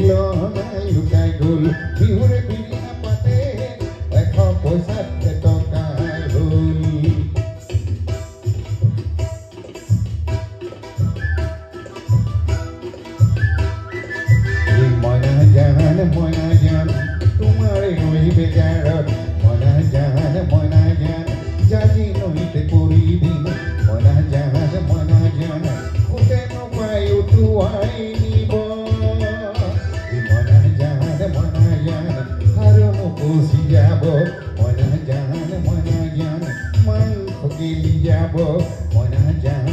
তুলনাই লুকাই গ'ল বিহুৰে বিৰি নাপাতে 100 পইচাত টকা হ'ল মইনা জান তোমাৰ ওই বেগাৰত মইনা জান জাজি নহিতে পৰি দিন মইনা জান কোতে নপাই উঠুৱাই নিব মইনা জান আৰু নপচি যাব মইনা জান মাংস গেলি যাব মইনা জান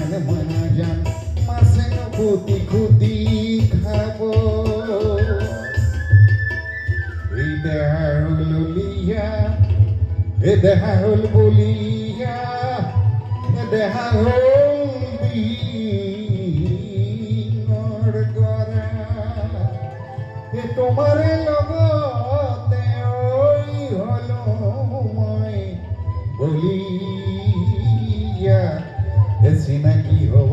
মাছে নকুটি খুটি খাব দেহা হল বলিয়া দেহা হল দিনৰ গৰা তোমাৰে লগতে হলো মই বলিয়া চিনাকি হব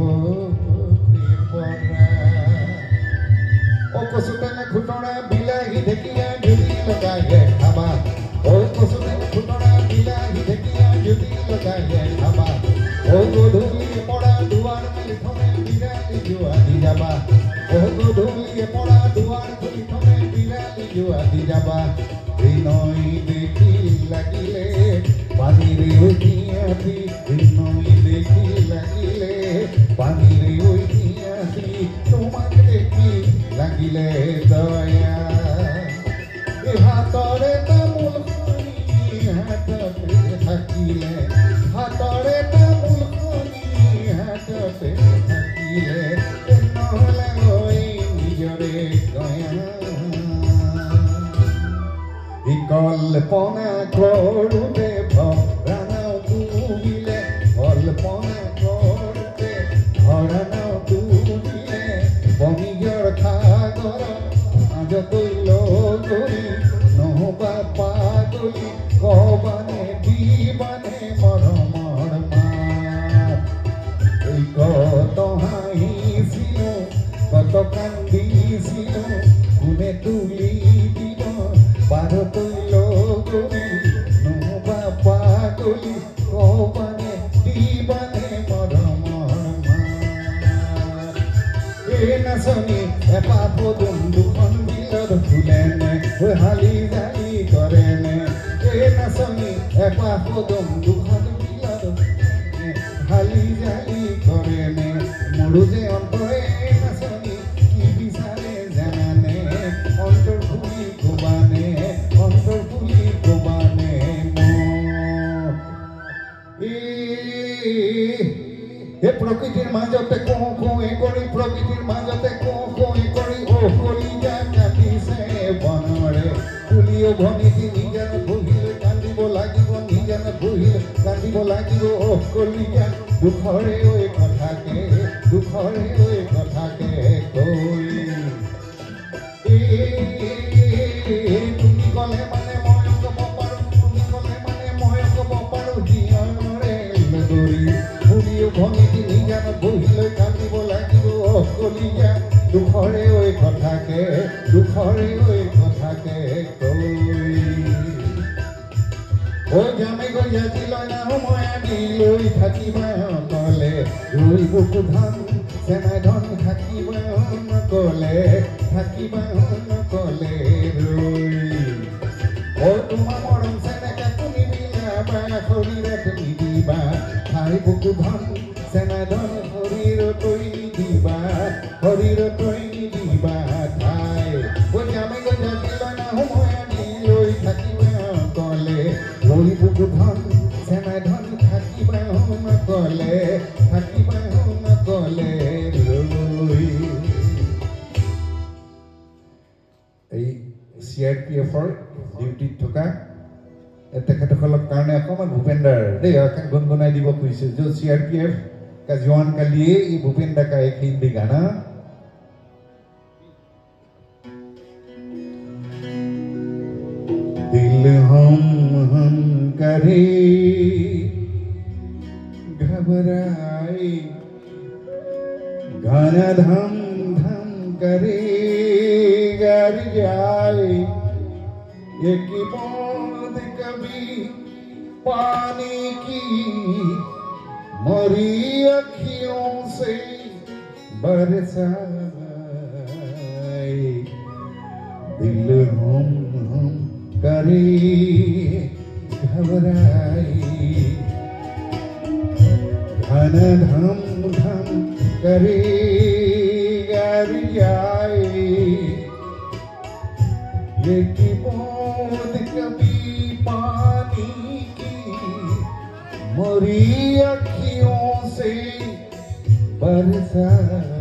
কচু টেঙা খুতৰা বিলাহী ঢেকীয়া জুতি লগাইলে খাবা কচু টেঙা খুতৰা বিলাহী ঢেকীয়া জুতি লগাইলে খাবা গধূলি পৰা দুৱাৰ মেলি থমে বিৰালি যোৱাদি যাবা গধূলি পৰা দুৱাৰ খুলি থমে বিৰালি যোৱাদি যাবা নৈ দেখি লাগিলে পানীৰে উঠিয়াতি নৈ দেখি লাগিলে পানীৰে উঠিয়াতি তোমাক দেখি লাগিলে দয়া হাতৰে তামোল খনি হাততে থাকিলে হাতৰে তামোল খনি হাততে থাকিলে নহলে গৈ নিজৰে গয়া কল্পনা কৰোঁতে ভৰানাও তুলিলে কল্পনা কৰোঁতে ভৰানাও তুলিলে বনিজৰ সাগৰ মাজলৈ লগৰি নহবা পাগলি কবানে দিবানে মৰমৰ মাত কত হাঁহিছিলো কত কান্দিছিলো কোনে তুলি দিব পাৰলৈ লগৰি নহবা পাগলি কবানে দিবানে মৰমৰ মাত নাচনি এপাহ পদুম দুখন বিলত ফুলেনে হালি জালি কৰেনে নাচনি এপাহ পদুম দুখন বিলত হালি জালি কৰেনে মোৰো যে অন্তৰে নাচনি কি বিচাৰে জানানে অন্তৰ ফুলি কবানে প্ৰকৃতিৰ মাজতে কওঁ কৰি প্ৰকৃতিৰ মাজতে কওঁ কৰি কলিজা কাটিছে বনৰে পুলিও ভনিটি নিজান বহিল কান্দিব লাগিব নিজান বহিল কান্দিব লাগিব কলিজা দুখৰে ঐ কথাকে কৈ তুমি ক'লে মানে মই ক'ব পাৰোঁ তুমি ক'লে মানে মই ক'ব পাৰোঁ জীয়নৰে দৌৰি পুলিও ভনিটি নিজান বহিলৈ কান্দিব লাগিব কলিজা দুখৰে ঐ কথাকে কৈ জামে গৈ জাতি লয় না সময় আনি লৈ থাকিবা নকলে ৰৈ বুকু ধন চেনাই ধন থাকিবা নকলে ৰৈ তোমাৰ মৰম চেনেকা তুমি মিলাবা শৰীৰত নিদিবা ঠাই বুকু ধন চেনাই ধন শৰীৰত নিদিবা ঠাই জামে গৈ জাতি লয় না সময় আনি লৈ থাকিবা নকলে ৰৈ বুকু ধন চেনাই ধন থাকিবা নকলে ৰৈ এই CRPFৰ ডিউটিত থকা তেখেতসকলৰ কাৰণে অকণমান ভূপেন্দাৰ দেই এখন গুণগুণাই দিব খুজিছোঁ जो CRPF का जवान का लिए ये भूपेंद्र का एक हिंदी गाना दिल हम करे घबराए गाना धम धम करेगा गर जाए ये की बूंद कभी पानी की मरी अखियों से बरसाए दिल हम करे घबराए घन धम धम करे गर जाए ये की बूंद कभी पानी की मोरी अखियों से बरसाए